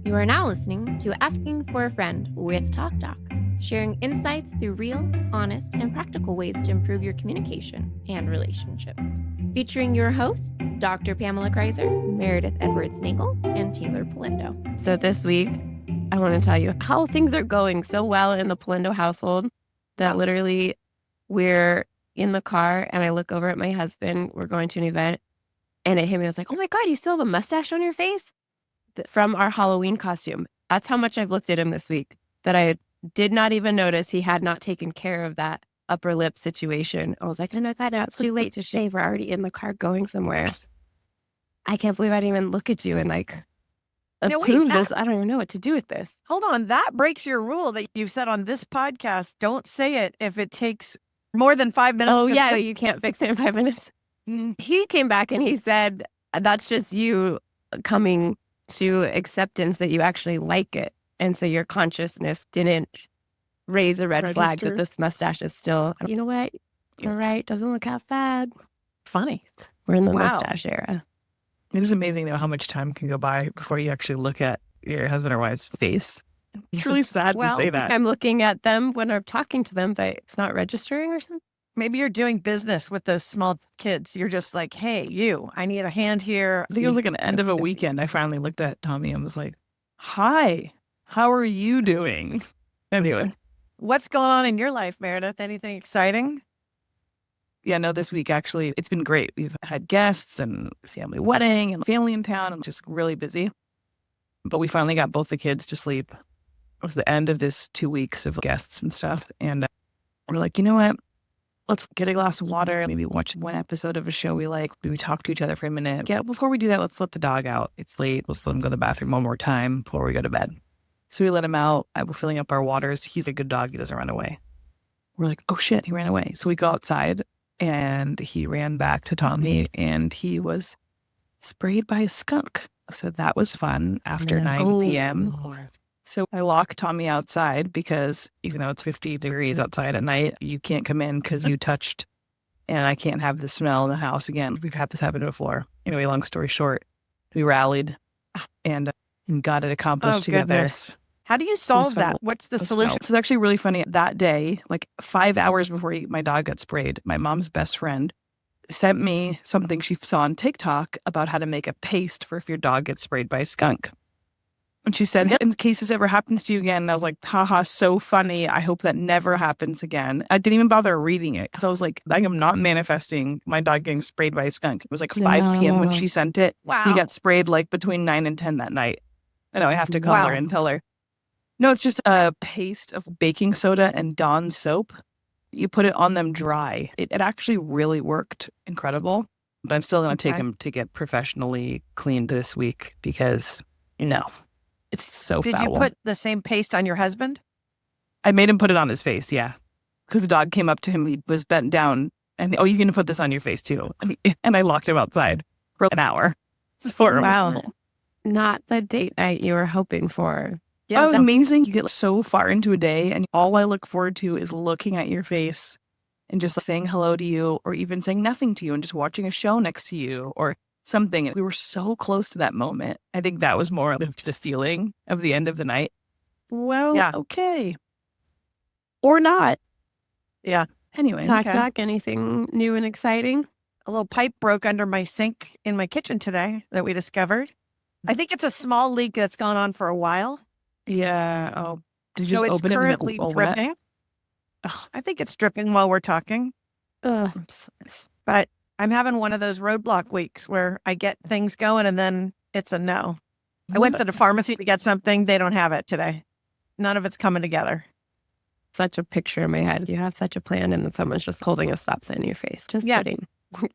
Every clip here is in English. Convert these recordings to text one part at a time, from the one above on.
You are now listening to Asking for a Friend with TalkDoc, sharing insights through real, honest, and practical ways to improve your communication and relationships. Featuring your hosts, Dr. Pamela Kreiser, Meredith Edwards-Nagel, and Taylor Polindo. So this week, I want to tell you how things are going so well in the Polindo household that literally we're in the car and I look over at my husband. We're going to an event and it hit me. I was like, oh my God, you still have a mustache on your face? From our Halloween costume. That's how much I've looked at him this week, that I did not even notice he had not taken care of that upper lip situation. I was like, I know that now it's too late to shave. We're already in the car going somewhere. I can't believe I didn't even look at you and approve this. I don't even know what to do with this. Hold on. That breaks your rule that you've said on this podcast. Don't say it if it takes more than 5 minutes. Oh, yeah. You can't fix it in 5 minutes. He came back and he said, that's just you coming to acceptance that you actually like it. And so your consciousness didn't raise a red flag that this mustache is still, you know what? You're right. Doesn't look half bad. Funny. We're in the mustache era. It is amazing, though, how much time can go by before you actually look at your husband or wife's face. It's really sad to say that. I'm looking at them when I'm talking to them, but it's not registering or something. Maybe you're doing business with those small kids. You're just like, hey, I need a hand here. I think it was like an end of a weekend. I finally looked at Tommy and was like, hi, how are you doing? Anyway. What's going on in your life, Meredith? Anything exciting? Yeah, no, this week, actually, it's been great. We've had guests and family wedding and family in town. I'm just really busy. But we finally got both the kids to sleep. It was the end of this 2 weeks of guests and stuff. And we're like, you know what? Let's get a glass of water, maybe watch one episode of a show we like, maybe talk to each other for a minute. Yeah, before we do that, let's let the dog out. It's late. Let's let him go to the bathroom one more time before we go to bed. So we let him out. We're filling up our waters. He's a good dog. He doesn't run away. We're like, oh shit, he ran away. So we go outside and he ran back to Tommy and he was sprayed by a skunk. So that was fun after 9 p.m. So I locked Tommy outside because even though it's 50 degrees outside at night, you can't come in because you touched, and I can't have the smell in the house again. We've had this happen before. Anyway, long story short, we rallied and got it accomplished together. Goodness. How do you solve that? What's the solution? It's actually really funny. That day, like 5 hours before my dog got sprayed, my mom's best friend sent me something she saw on TikTok about how to make a paste for if your dog gets sprayed by a skunk. And she said, in case this ever happens to you again, and I was like, haha, so funny. I hope that never happens again. I didn't even bother reading it because I was like, I am not manifesting my dog getting sprayed by a skunk. It was like 5 p.m. when she sent it. Wow. He got sprayed like between 9 and 10 that night. I know I have to call her and tell her. No, it's just a paste of baking soda and Dawn soap. You put it on them dry. It actually really worked incredible. But I'm still going to take him to get professionally cleaned this week because, it's so foul. Did you put the same paste on your husband? I made him put it on his face, yeah. Because the dog came up to him, he was bent down, and you can put this on your face too. And I locked him outside for an hour. It's horrible. Wow. Not the date night you were hoping for. Yeah, amazing. You get so far into a day, and all I look forward to is looking at your face and just saying hello to you, or even saying nothing to you and just watching a show next to you, or something. We were so close to that moment. I think that was more of the feeling of the end of the night. Well, okay. Or not. Yeah. Anyway. Talk, anything new and exciting? A little pipe broke under my sink in my kitchen today that we discovered. I think it's a small leak that's gone on for a while. Yeah. Oh, did you just it's open it? Currently dripping. I think it's dripping while we're talking. But I'm having one of those roadblock weeks where I get things going and then it's a no. I went to the pharmacy to get something. They don't have it today. None of it's coming together. Such a picture in my head. You have such a plan and then someone's just holding a stop sign in your face. Just kidding.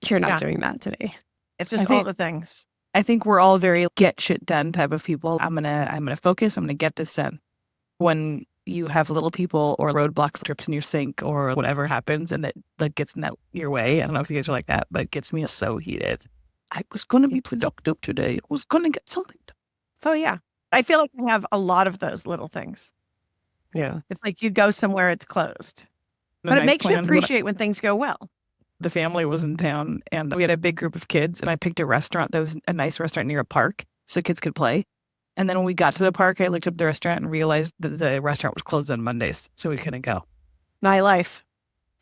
You're not doing that today. It's just all the things. I think we're all very get shit done type of people. I'm gonna focus. I'm gonna get this done. When you have little people or roadblocks, trips in your sink or whatever happens and that gets in your way. I don't know if you guys are like that, but it gets me so heated. I was going to be productive today. I was going to get something done. Oh, yeah. I feel like I have a lot of those little things. Yeah. It's like you go somewhere, it's closed. But it makes you appreciate when things go well. The family was in town and we had a big group of kids and I picked a restaurant that was a nice restaurant near a park so kids could play. And then when we got to the park, I looked up the restaurant and realized that the restaurant was closed on Mondays, so we couldn't go. My life.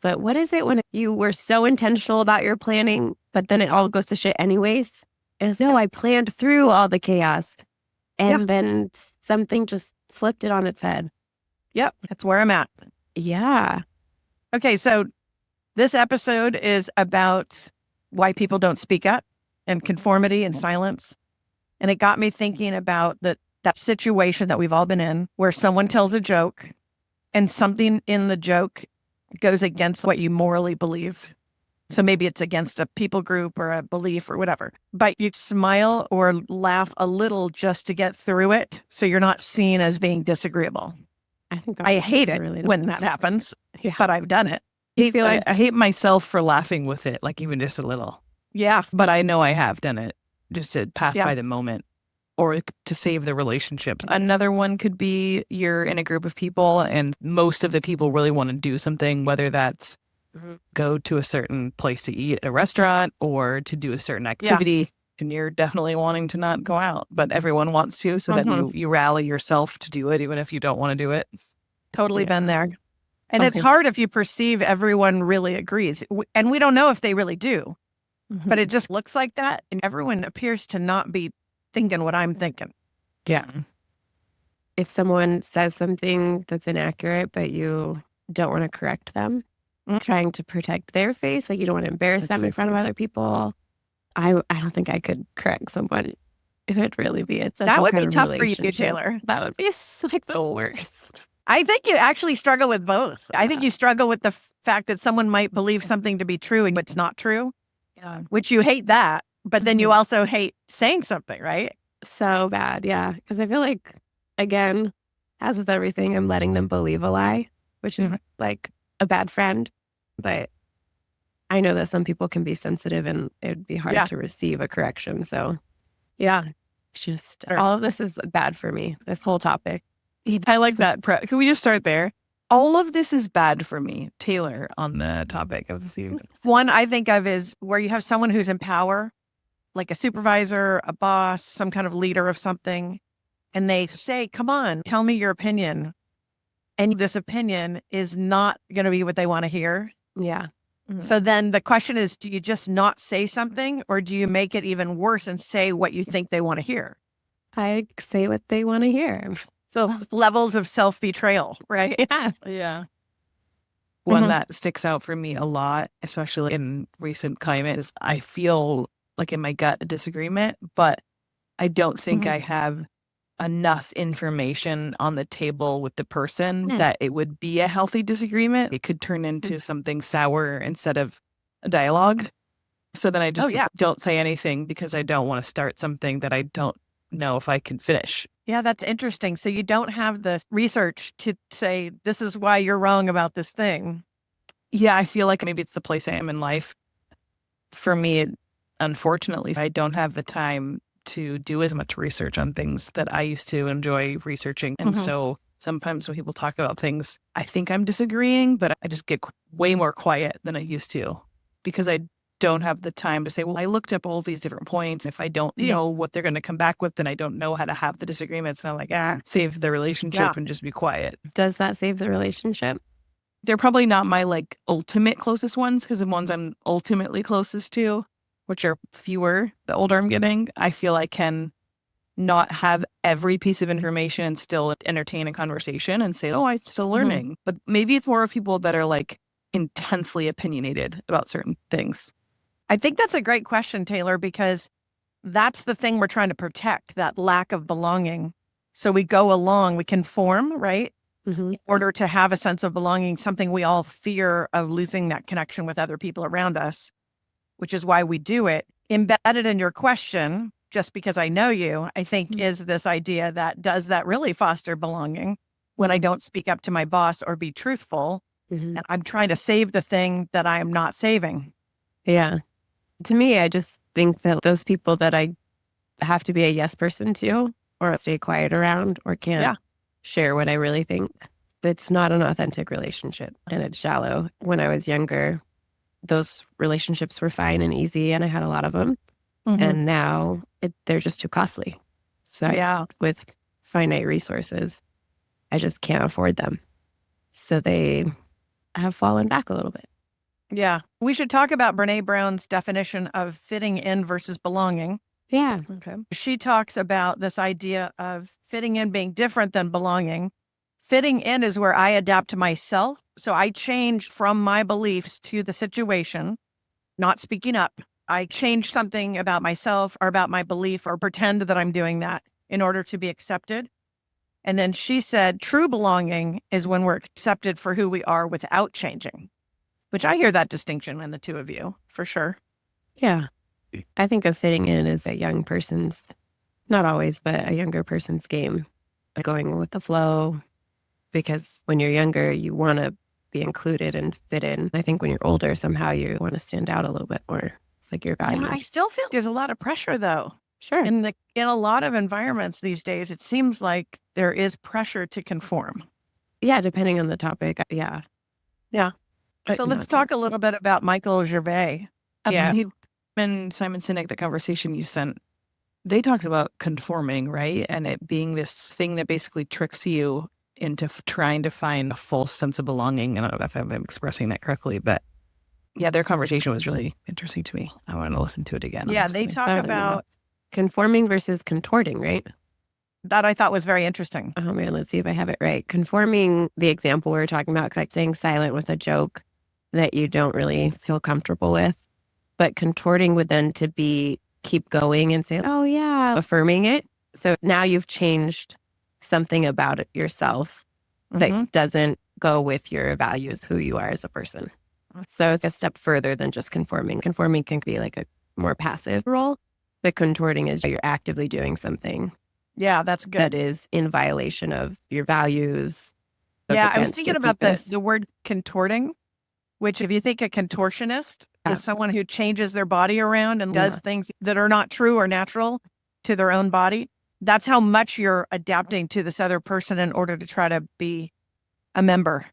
But what is it when you were so intentional about your planning, but then it all goes to shit anyways? As though I planned through all the chaos and then something just flipped it on its head. Yep, that's where I'm at. Yeah. Okay, so this episode is about why people don't speak up and conformity and silence. And it got me thinking about that situation that we've all been in where someone tells a joke and something in the joke goes against what you morally believe. So maybe it's against a people group or a belief or whatever, but you smile or laugh a little just to get through it. So you're not seen as being disagreeable. I hate it when that happens, but I've done it. I hate myself for laughing with it, like even just a little. Yeah. But I know I have done it just to pass by the moment or to save the relationship. Another one could be you're in a group of people and most of the people really want to do something, whether that's go to a certain place to eat at a restaurant or to do a certain activity. And you're definitely wanting to not go out, but everyone wants to. So then you rally yourself to do it, even if you don't want to do it. Totally been there. And it's hard if you perceive everyone really agrees. And we don't know if they really do, but it just looks like that. And everyone appears to not be thinking what I'm thinking. Yeah. If someone says something that's inaccurate, but you don't want to correct them, trying to protect their face, like you don't want to embarrass them in front of other people. I don't think I could correct someone. It would really be it. That would be tough for you, Taylor. That would be like the worst. I think you actually struggle with both. I think you struggle with the fact that someone might believe something to be true and it's not true, which you hate that. But then you also hate saying something, right? So bad, yeah. Because I feel like, again, as with everything, I'm letting them believe a lie, which is like a bad friend. But I know that some people can be sensitive and it'd be hard to receive a correction. So, just all of this is bad for me, this whole topic. I like that. Can we just start there? All of this is bad for me, Taylor, on the topic of this evening. One I think of is where you have someone who's in power, like a supervisor, a boss, some kind of leader of something, and they say, come on, tell me your opinion. And this opinion is not going to be what they want to hear. Yeah. So then the question is, do you just not say something or do you make it even worse and say what you think they want to hear? I say what they want to hear. So levels of self-betrayal, right? Yeah. One that sticks out for me a lot, especially in recent climate, is I feel like in my gut a disagreement, but I don't think I have enough information on the table with the person that it would be a healthy disagreement. It could turn into something sour instead of a dialogue. So then I just don't say anything because I don't want to start something that I don't know if I can finish. Yeah, that's interesting. So you don't have the research to say, this is why you're wrong about this thing. Yeah, I feel like maybe it's the place I am in life. For me, unfortunately, I don't have the time to do as much research on things that I used to enjoy researching. And so sometimes when people talk about things, I think I'm disagreeing, but I just get way more quiet than I used to because I don't have the time to say, well, I looked up all these different points. If I don't know what they're going to come back with, then I don't know how to have the disagreement. So I'm like, save the relationship and just be quiet. Does that save the relationship? They're probably not my like ultimate closest ones because the ones I'm ultimately closest to, which are fewer the older I'm getting, I feel I can not have every piece of information and still entertain a conversation and say, oh, I'm still learning. But maybe it's more of people that are like intensely opinionated about certain things. I think that's a great question, Taylor, because that's the thing we're trying to protect, that lack of belonging. So we go along, we conform, right? In order to have a sense of belonging, something we all fear of losing that connection with other people around us, which is why we do it. Embedded in your question, just because I know you, I think is this idea that does that really foster belonging when I don't speak up to my boss or be truthful, and I'm trying to save the thing that I am not saving. Yeah. To me, I just think that those people that I have to be a yes person to or stay quiet around or can't share what I really think, it's not an authentic relationship and it's shallow. When I was younger, those relationships were fine and easy and I had a lot of them. And now they're just too costly. So with finite resources, I just can't afford them. So they have fallen back a little bit. Yeah. We should talk about Brene Brown's definition of fitting in versus belonging. Yeah. Okay. She talks about this idea of fitting in being different than belonging. Fitting in is where I adapt to myself. So I change from my beliefs to the situation, not speaking up. I change something about myself or about my belief or pretend that I'm doing that in order to be accepted. And then she said, true belonging is when we're accepted for who we are without changing, which I hear that distinction in the two of you, for sure. Yeah. I think of fitting in as a young person's, not always, but a younger person's game, going with the flow. Because when you're younger, you want to be included and fit in. I think when you're older, somehow you want to stand out a little bit more. It's like your value. I still feel there's a lot of pressure, though. Sure. In a lot of environments these days, it seems like there is pressure to conform. Yeah, depending on the topic. Yeah. Yeah. So let's talk a little bit about Michael Gervais. Yeah. He and Simon Sinek, the conversation you sent, they talked about conforming, right? And it being this thing that basically tricks you into trying to find a full sense of belonging. I don't know if I'm expressing that correctly, but yeah, their conversation was really interesting to me. I want to listen to it again. Yeah, honestly. they talk about conforming versus contorting, right? That I thought was very interesting. Oh man, let's see if I have it right. Conforming, the example we were talking about, like staying silent with a joke that you don't really feel comfortable with. But contorting would then to be keep going and say, oh yeah, affirming it. So now you've changed something about it yourself that doesn't go with your values, who you are as a person. So it's a step further than just conforming. Conforming can be like a more passive role, but contorting is you're actively doing something. Yeah, that's good. That is in violation of your values. Yeah, I was thinking about the word contorting, which if you think a contortionist is someone who changes their body around and does things that are not true or natural to their own body, that's how much you're adapting to this other person in order to try to be a member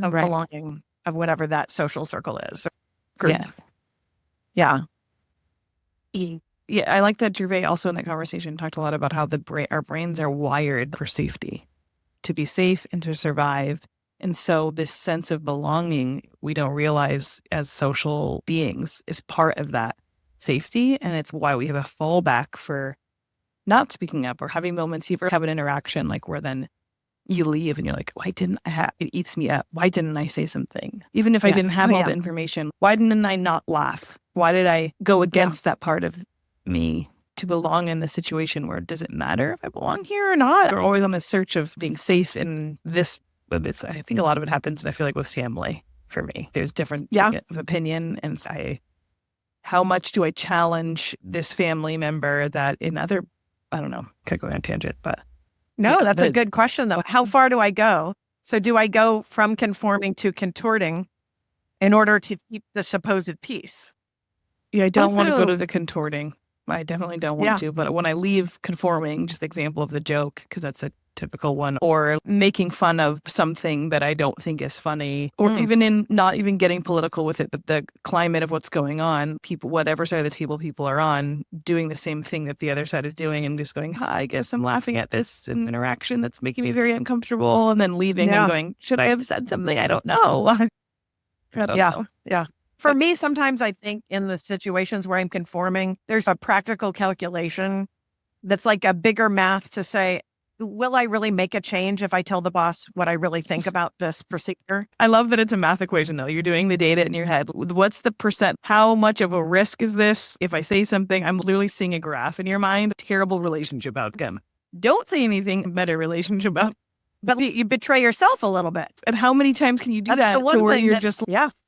of belonging of whatever that social circle is. Yes. Yeah. Yeah, I like that Gervais also in that conversation talked a lot about how our brains are wired for safety, to be safe and to survive. And so this sense of belonging, we don't realize as social beings is part of that safety. And it's why we have a fallback for not speaking up or having moments, you ever have an interaction like where then you leave and you're like, why didn't it eats me up. Why didn't I say something? Even if I didn't have all the information, why didn't I not laugh? Why did I go against that part of me to belong in the situation where does it matter if I belong here or not? We're always on the search of being safe in this. But I think a lot of it happens, and I feel like with family for me, there's different of opinion. And how much do I challenge this family member that in other, I don't know, could go on a tangent, but. No, that's a good question, though. How far do I go? So do I go from conforming to contorting in order to keep the supposed peace? Yeah, I don't want to go to the contorting. I definitely don't want to. But when I leave conforming, just the example of the joke, because that's a typical one, or making fun of something that I don't think is funny, or even in not even getting political with it, but the climate of what's going on, people, whatever side of the table people are on, doing the same thing that the other side is doing and just going, I guess I'm laughing at this interaction that's making me very uncomfortable, and then leaving and going, should I have said something? I don't know. I don't know. Yeah. For me, sometimes I think in the situations where I'm conforming, there's a practical calculation that's like a bigger math to say, will I really make a change if I tell the boss what I really think about this procedure? I love that it's a math equation, though. You're doing the data in your head. What's the percent? How much of a risk is this? If I say something, I'm literally seeing a graph in your mind. Terrible relationship outcome. Don't say anything, better relationship outcome. But you betray yourself a little bit. And how many times can you do that to where you're just...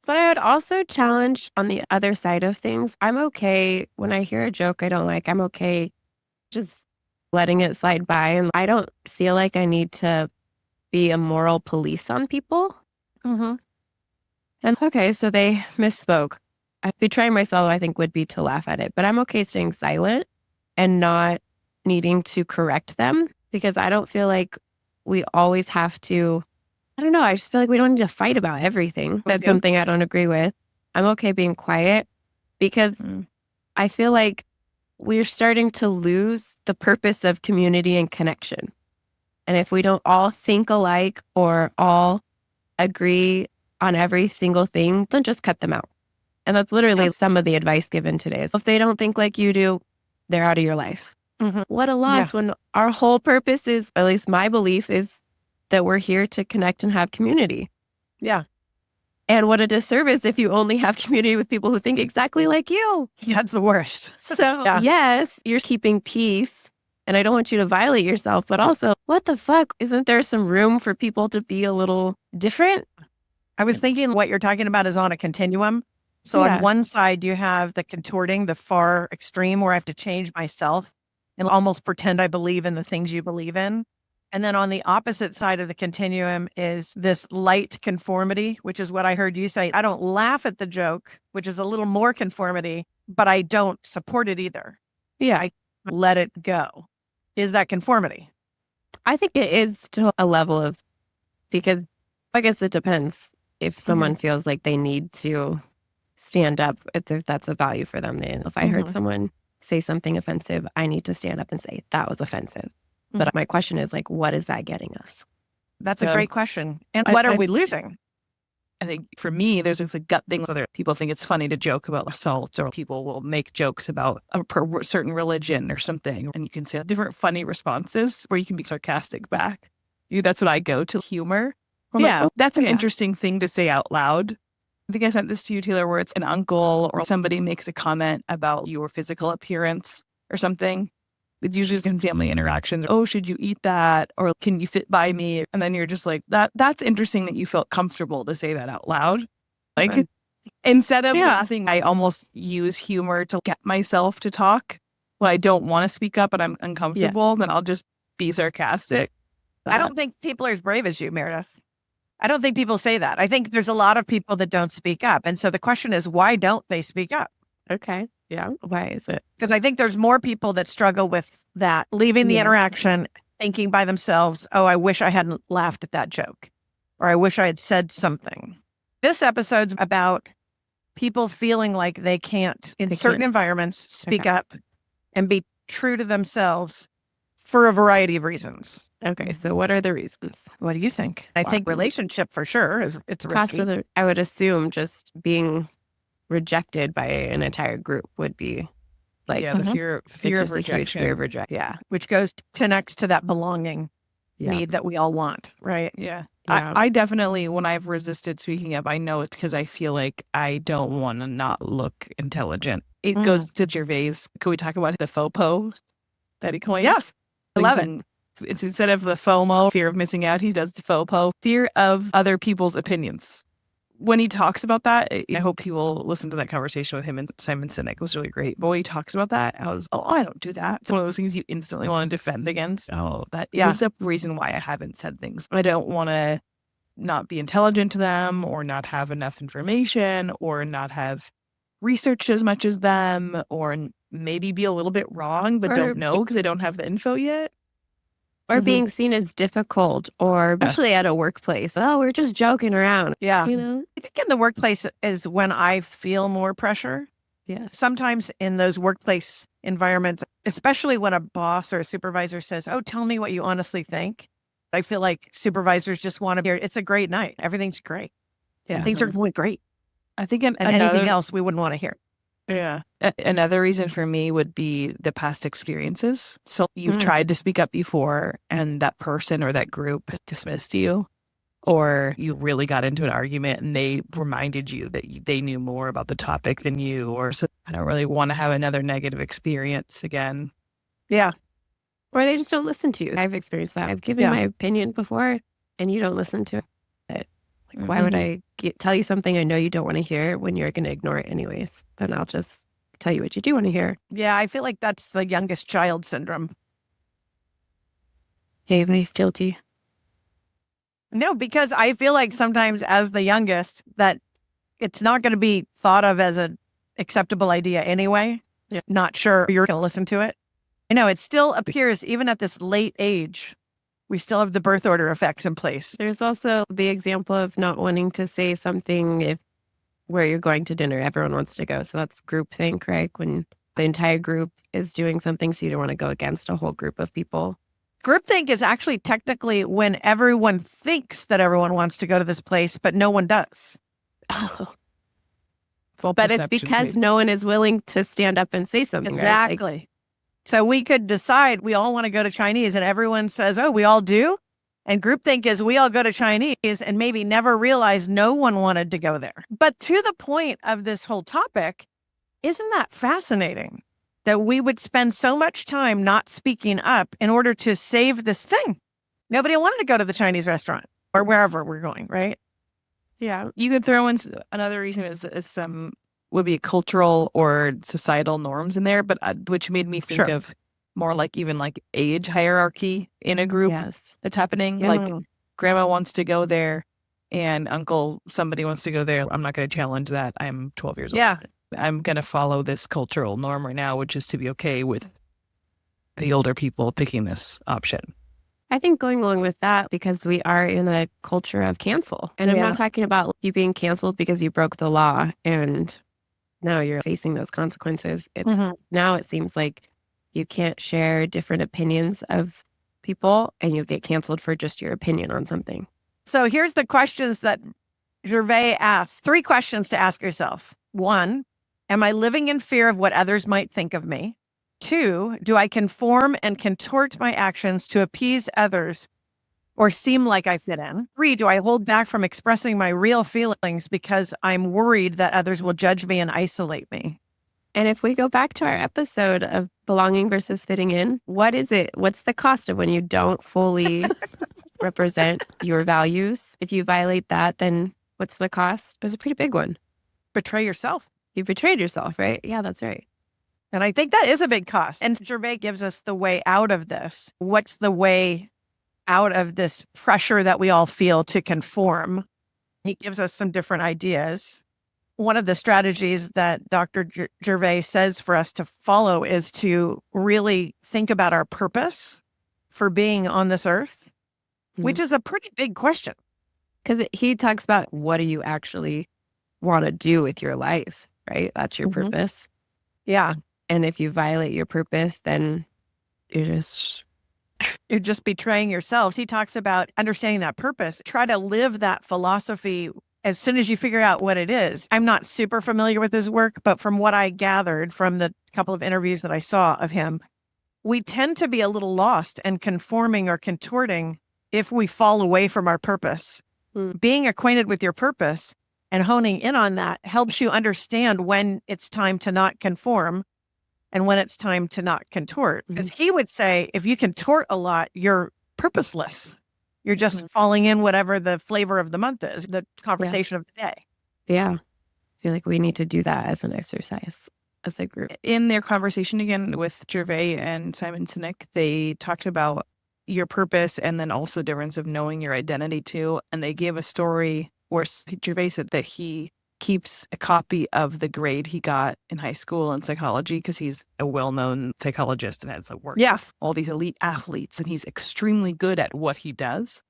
But I would also challenge on the other side of things. I'm okay when I hear a joke I don't like. I'm okay just letting it slide by. And I don't feel like I need to be a moral police on people. And okay, so they misspoke. Betraying myself, I think, would be to laugh at it. But I'm okay staying silent and not needing to correct them because I don't feel like we always have to, I don't know, I just feel like we don't need to fight about everything. That's something I don't agree with. I'm okay being quiet because I feel like we're starting to lose the purpose of community and connection. And if we don't all think alike or all agree on every single thing, then just cut them out. And that's literally some of the advice given today. If they don't think like you do, they're out of your life. What a loss when our whole purpose is, at least my belief is, that we're here to connect and have community. Yeah. And what a disservice if you only have community with people who think exactly like you. Yeah, it's the worst. So yes, you're keeping peace. And I don't want you to violate yourself, but also, what the fuck? Isn't there some room for people to be a little different? I was thinking what you're talking about is on a continuum. So on one side, you have the contorting, the far extreme where I have to change myself and almost pretend I believe in the things you believe in. And then on the opposite side of the continuum is this light conformity, which is what I heard you say. I don't laugh at the joke, which is a little more conformity, but I don't support it either. Yeah. I let it go. Is that conformity? I think it is still a level of, because I guess it depends if someone feels like they need to stand up, if that's a value for them. Then if I heard someone say something offensive, I need to stand up and say that was offensive. But my question is like, what is that getting us? That's a great question. And what are we losing? I think for me, there's this gut thing whether people think it's funny to joke about assault, or people will make jokes about a certain religion or something. And you can say different funny responses where you can be sarcastic back. That's what I go to, humor. Like, that's an interesting thing to say out loud. I think I sent this to you, Teighlor, where it's an uncle or somebody makes a comment about your physical appearance or something. It's usually in family interactions. Oh, should you eat that? Or can you fit by me? And then you're just like, that's interesting that you felt comfortable to say that out loud. Like, instead of laughing, I almost use humor to get myself to talk. When I don't want to speak up and I'm uncomfortable, then I'll just be sarcastic. I don't think people are as brave as you, Meredith. I don't think people say that. I think there's a lot of people that don't speak up. And so the question is, why don't they speak up? Okay. Yeah. Why is it? Because I think there's more people that struggle with that, leaving the interaction, thinking by themselves, oh, I wish I hadn't laughed at that joke, or I wish I had said something. This episode's about people feeling like they can't, in certain environments, speak up and be true to themselves for a variety of reasons. Okay. So what are the reasons? What do you think? I think relationship for sure it's risky. I would assume just being rejected by an entire group would be like the fear of rejection. Fear of rejection. Yeah, which connects to that belonging need that we all want, right? Yeah. I definitely, when I've resisted speaking up, I know it's because I feel like I don't want to not look intelligent. It goes to Gervais. Can we talk about the FOPO that he coined? Yes, I love it. It's instead of the FOMO, fear of missing out, he does the FOPO, fear of other people's opinions. When he talks about that, I hope people listen to that conversation with him and Simon Sinek. It was really great. But when he talks about that, I was, I don't do that. It's one of those things you instantly want to defend against. That's the reason why I haven't said things. I don't want to not be intelligent to them, or not have enough information, or not have researched as much as them, or maybe be a little bit wrong, but don't know because I don't have the info yet. Or being seen as difficult, or especially at a workplace. Oh, we're just joking around. Yeah. You know? I think in the workplace is when I feel more pressure. Yeah. Sometimes in those workplace environments, especially when a boss or a supervisor says, oh, tell me what you honestly think. I feel like supervisors just want to hear, it's a great night. Everything's great. Yeah. Things are going great. I think anything else we wouldn't want to hear. Yeah. Another reason for me would be the past experiences. So you've tried to speak up before and that person or that group dismissed you, or you really got into an argument and they reminded you that they knew more about the topic than you, or so I don't really want to have another negative experience again. Yeah. Or they just don't listen to you. I've experienced that. I've given my opinion before and you don't listen to it. Like, why would I tell you something I know you don't want to hear when you're going to ignore it anyways? Then I'll just tell you what you do want to hear. Yeah, I feel like that's the youngest child syndrome. Gave me guilty. No, because I feel like sometimes as the youngest that it's not going to be thought of as an acceptable idea anyway. Yeah. Not sure you're going to listen to it. I know it still appears even at this late age. We still have the birth order effects in place. There's also the example of not wanting to say something where you're going to dinner, everyone wants to go. So that's groupthink, right? When the entire group is doing something, so you don't want to go against a whole group of people. Groupthink is actually technically when everyone thinks that everyone wants to go to this place, but no one does. But it's because no one is willing to stand up and say something. Exactly. Right? So we could decide we all want to go to Chinese and everyone says, oh, we all do. And groupthink is we all go to Chinese and maybe never realize no one wanted to go there. But to the point of this whole topic, isn't that fascinating that we would spend so much time not speaking up in order to save this thing? Nobody wanted to go to the Chinese restaurant or wherever we're going, right? Yeah. You could throw in another reason is would be cultural or societal norms in there, but which made me think of more like even like age hierarchy in a group that's happening. Yeah. Like grandma wants to go there and uncle somebody wants to go there. I'm not going to challenge that. I'm 12 years old. Yeah. I'm going to follow this cultural norm right now, which is to be okay with the older people picking this option. I think going along with that, because we are in a culture of cancel. And I'm not talking about you being canceled because you broke the law and now you're facing those consequences. Now it seems like you can't share different opinions of people and you get canceled for just your opinion on something. So here's the questions that Gervais asks. 3 questions to ask yourself. 1, am I living in fear of what others might think of me? 2, do I conform and contort my actions to appease others or seem like I fit in? 3, do I hold back from expressing my real feelings because I'm worried that others will judge me and isolate me? And if we go back to our episode of belonging versus fitting in, what is it? What's the cost of when you don't fully represent your values? If you violate that, then what's the cost? It's a pretty big one. Betray yourself. You betrayed yourself, right? Yeah, that's right. And I think that is a big cost. And Gervais gives us the way out of this. What's the way out of this pressure that we all feel to conform? He gives us some different ideas. One of the strategies that Dr. Gervais says for us to follow is to really think about our purpose for being on this earth, which is a pretty big question. Because he talks about what do you actually want to do with your life, right? That's your purpose. Yeah. And if you violate your purpose, then you're just betraying yourselves. He talks about understanding that purpose. Try to live that philosophy as soon as you figure out what it is. I'm not super familiar with his work, but from what I gathered from the couple of interviews that I saw of him, we tend to be a little lost and conforming or contorting if we fall away from our purpose. Being acquainted with your purpose and honing in on that helps you understand when it's time to not conform and when it's time to not contort. Because he would say, if you contort a lot, you're purposeless. You're just falling in whatever the flavor of the month is, the conversation of the day. Yeah. I feel like we need to do that as an exercise, as a group. In their conversation again with Gervais and Simon Sinek, they talked about your purpose and then also the difference of knowing your identity too. And they gave a story where Gervais said that he keeps a copy of the grade he got in high school in psychology because he's a well-known psychologist and has worked with all these elite athletes and he's extremely good at what he does.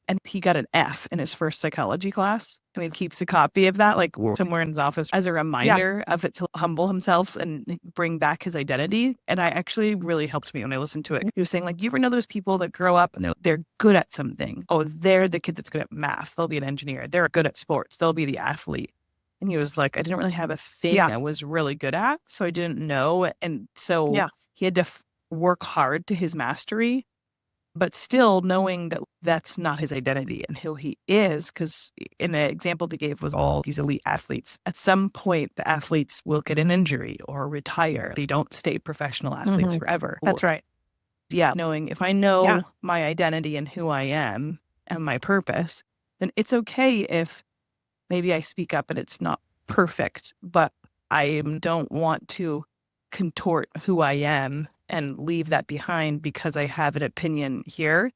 And he got an F in his first psychology class. And he keeps a copy of that, like somewhere in his office as a reminder of it to humble himself and bring back his identity. And I actually really helped me when I listened to it. He was saying, like, you ever know those people that grow up and they're good at something? Oh, they're the kid that's good at math. They'll be an engineer. They're good at sports. They'll be the athlete. And he was like, I didn't really have a thing I was really good at. So I didn't know. And so he had to work hard to his mastery, but still knowing that that's not his identity and who he is. Because in the example they gave was all these elite athletes. At some point, the athletes will get an injury or retire. They don't stay professional athletes forever. That's right. Yeah. Knowing if I know my identity and who I am and my purpose, then it's okay if maybe I speak up and it's not perfect, but I don't want to contort who I am and leave that behind because I have an opinion here.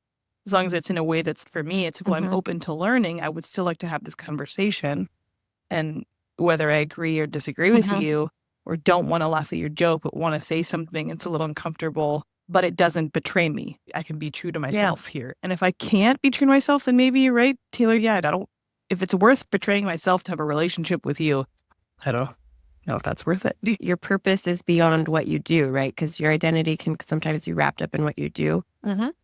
As long as it's in a way that's for me, it's I'm open to learning. I would still like to have this conversation. And whether I agree or disagree with you or don't want to laugh at your joke, but want to say something, it's a little uncomfortable, but it doesn't betray me. I can be true to myself here. And if I can't be true to myself, then maybe you're right, Teighlor. Yeah, if it's worth betraying myself to have a relationship with you, I don't know if that's worth it. Your purpose is beyond what you do, right? Because your identity can sometimes be wrapped up in what you do.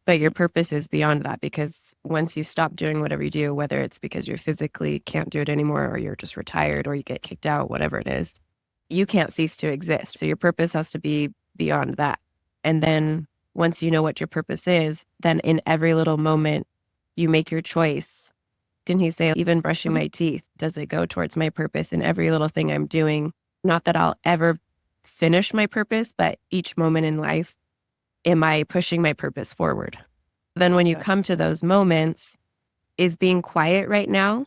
But your purpose is beyond that, because once you stop doing whatever you do, whether it's because you physically can't do it anymore, or you're just retired, or you get kicked out, whatever it is, you can't cease to exist. So your purpose has to be beyond that. And then once you know what your purpose is, then in every little moment, you make your choice. Didn't he say, even brushing my teeth, does it go towards my purpose? In every little thing I'm doing, not that I'll ever finish my purpose, but each moment in life, am I pushing my purpose forward? Then when you come to those moments, is being quiet right now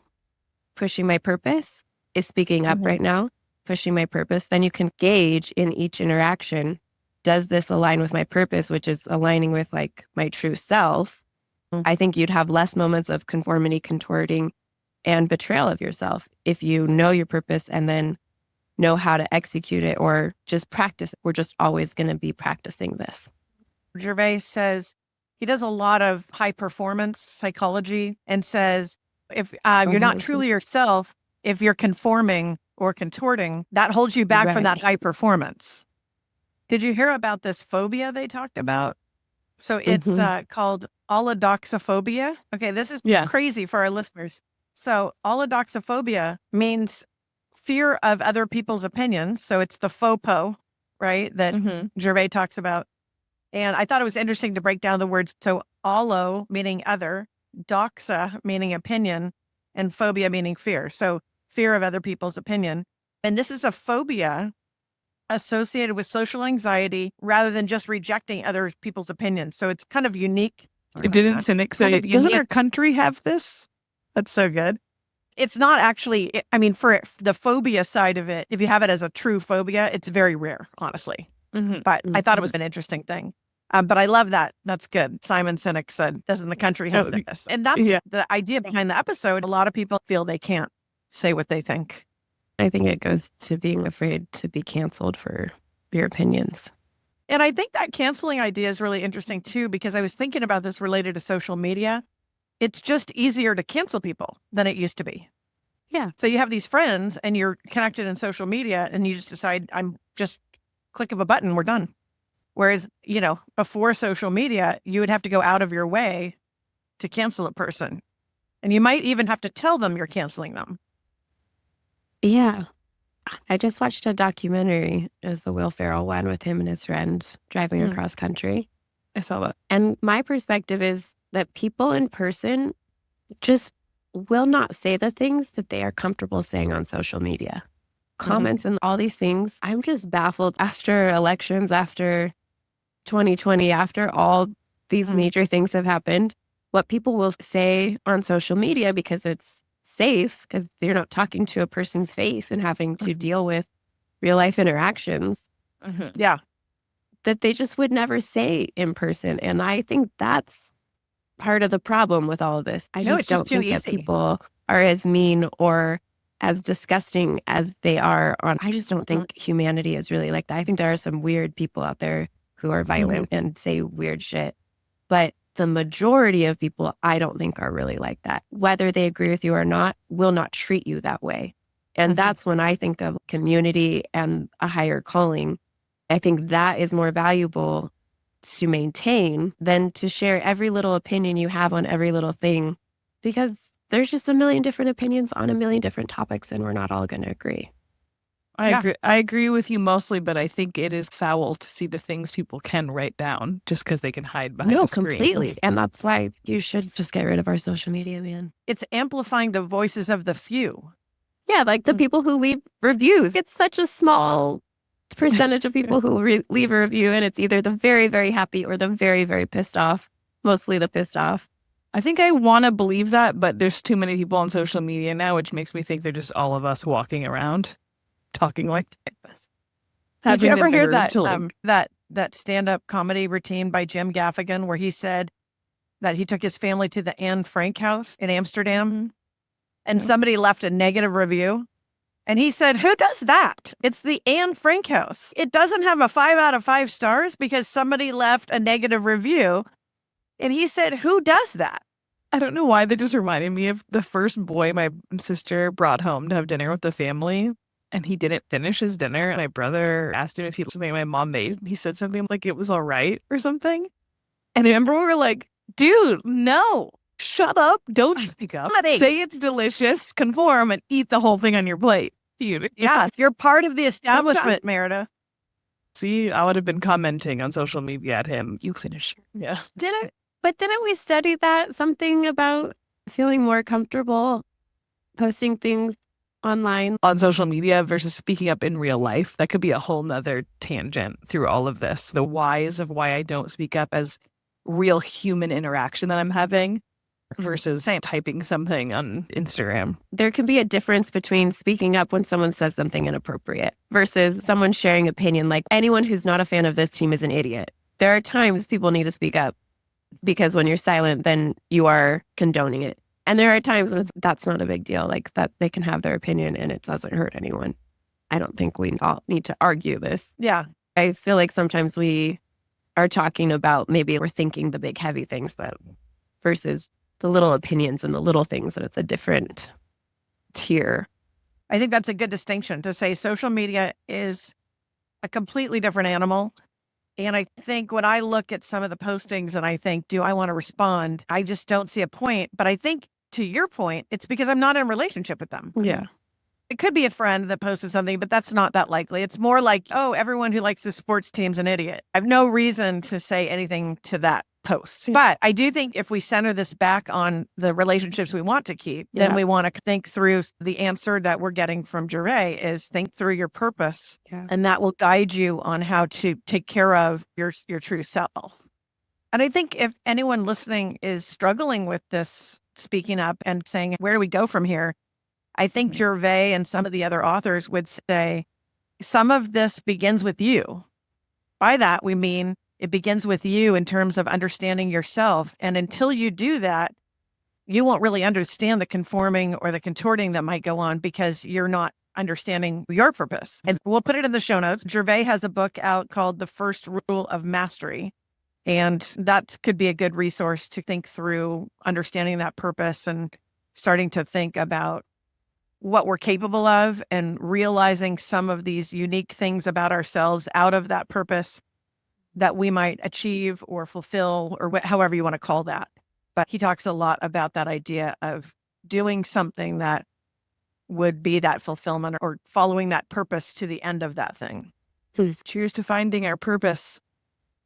pushing my purpose? Is speaking up right now pushing my purpose? Then you can gauge in each interaction, does this align with my purpose, which is aligning with like my true self? I think you'd have less moments of conformity, contorting, and betrayal of yourself if you know your purpose and then know how to execute it, or just practice. We're just always going to be practicing this. Gervais says he does a lot of high performance psychology and says, if you're not truly yourself, if you're conforming or contorting, that holds you back from that high performance. Did you hear about this phobia they talked about? So it's called allodoxophobia. Okay, this is crazy for our listeners. So allodoxophobia means fear of other people's opinions. So it's the FOPO, right, that Gervais talks about. And I thought it was interesting to break down the words. So allo meaning other, doxa meaning opinion, and phobia meaning fear. So fear of other people's opinion. And this is a phobia associated with social anxiety rather than just rejecting other people's opinions. So it's kind of unique. Didn't Sinek say, doesn't our country have this? That's so good. It's not actually, I mean, for the phobia side of it, if you have it as a true phobia, it's very rare, honestly. But I thought it was an interesting thing. But I love that. That's good. Simon Sinek said, doesn't the country have this? And that's the idea behind the episode. A lot of people feel they can't say what they think. I think it goes to being afraid to be canceled for your opinions. And I think that canceling idea is really interesting too, because I was thinking about this related to social media. It's just easier to cancel people than it used to be. Yeah. So you have these friends and you're connected in social media and you just decide, I'm just click of a button, we're done. Whereas, before social media, you would have to go out of your way to cancel a person. And you might even have to tell them you're canceling them. Yeah. I just watched a documentary. It was the Will Ferrell one with him and his friend driving across country. I saw that. And my perspective is that people in person just will not say the things that they are comfortable saying on social media. Comments and all these things. I'm just baffled after elections, after 2020, after all these major things have happened, what people will say on social media because it's safe, because you're not talking to a person's face and having to deal with real life interactions. Yeah. That they just would never say in person. And I think that's part of the problem with all of this. I just don't think that people are as mean or as disgusting as they are on. I just don't think humanity is really like that. I think there are some weird people out there who are violent and say weird shit. But the majority of people, I don't think are really like that. Whether they agree with you or not, will not treat you that way. And that's when I think of community and a higher calling. I think that is more valuable to maintain than to share every little opinion you have on every little thing, because there's just a million different opinions on a million different topics and we're not all going to agree. I agree with you mostly, but I think it is foul to see the things people can write down just because they can hide behind the screen. Completely. And that's why you should just get rid of our social media, man. It's amplifying the voices of the few. Yeah, like the people who leave reviews. It's such a small percentage of people who leave a review, and it's either the very, very happy or the very, very pissed off. Mostly the pissed off. I think I want to believe that, but there's too many people on social media now, which makes me think they're just all of us walking around talking like this. Did you ever hear that stand-up comedy routine by Jim Gaffigan where he said that he took his family to the Anne Frank house in Amsterdam and somebody left a negative review? And he said, who does that? It's the Anne Frank house. It doesn't have a 5 out of 5 stars because somebody left a negative review. And he said, who does that? I don't know why. That just reminded me of the first boy my sister brought home to have dinner with the family. and he didn't finish his dinner. My brother asked him if he liked something my mom made. He said something like it was all right or something. And I remember we were like, dude, no, shut up. Don't speak up. Say it's delicious, conform, and eat the whole thing on your plate. Dude. Yeah, you're part of the establishment, Meredith. See, I would have been commenting on social media at him. You finish. Yeah. Didn't we study that? Something about feeling more comfortable posting things online on social media versus speaking up in real life. That could be a whole nother tangent through all of this. The whys of why I don't speak up as real human interaction that I'm having versus typing something on Instagram. There can be a difference between speaking up when someone says something inappropriate versus someone sharing opinion. Like, anyone who's not a fan of this team is an idiot. There are times people need to speak up because when you're silent, then you are condoning it. And there are times when that's not a big deal, like that they can have their opinion and it doesn't hurt anyone. I don't think we all need to argue this. Yeah. I feel like sometimes we are talking about, maybe we're thinking the big heavy things, but versus the little opinions and the little things, that it's a different tier. I think that's a good distinction to say social media is a completely different animal. And I think when I look at some of the postings and I think, do I want to respond? I just don't see a point. But I think, to your point, it's because I'm not in a relationship with them. Yeah. It could be a friend that posted something, but that's not that likely. It's more like, oh, everyone who likes the sports team's an idiot. I have no reason to say anything to that post. But I do think if we center this back on the relationships we want to keep, then we want to think through the answer that we're getting from Gervais is think through your purpose. Yeah. And that will guide you on how to take care of your true self. And I think if anyone listening is struggling with this, speaking up and saying, where do we go from here? I think Gervais and some of the other authors would say, some of this begins with you. By that, we mean it begins with you in terms of understanding yourself. And until you do that, you won't really understand the conforming or the contorting that might go on because you're not understanding your purpose. And we'll put it in the show notes. Gervais has a book out called The First Rule of Mastery. And that could be a good resource to think through understanding that purpose and starting to think about what we're capable of and realizing some of these unique things about ourselves out of that purpose that we might achieve or fulfill or however you want to call that. But he talks a lot about that idea of doing something that would be that fulfillment or following that purpose to the end of that thing. Cheers to finding our purpose.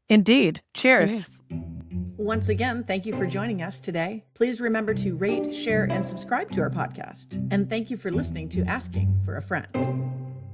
Indeed. Cheers. Once again, thank you for joining us today. Please remember to rate, share, and subscribe to our podcast. And thank you for listening to Asking for a Friend.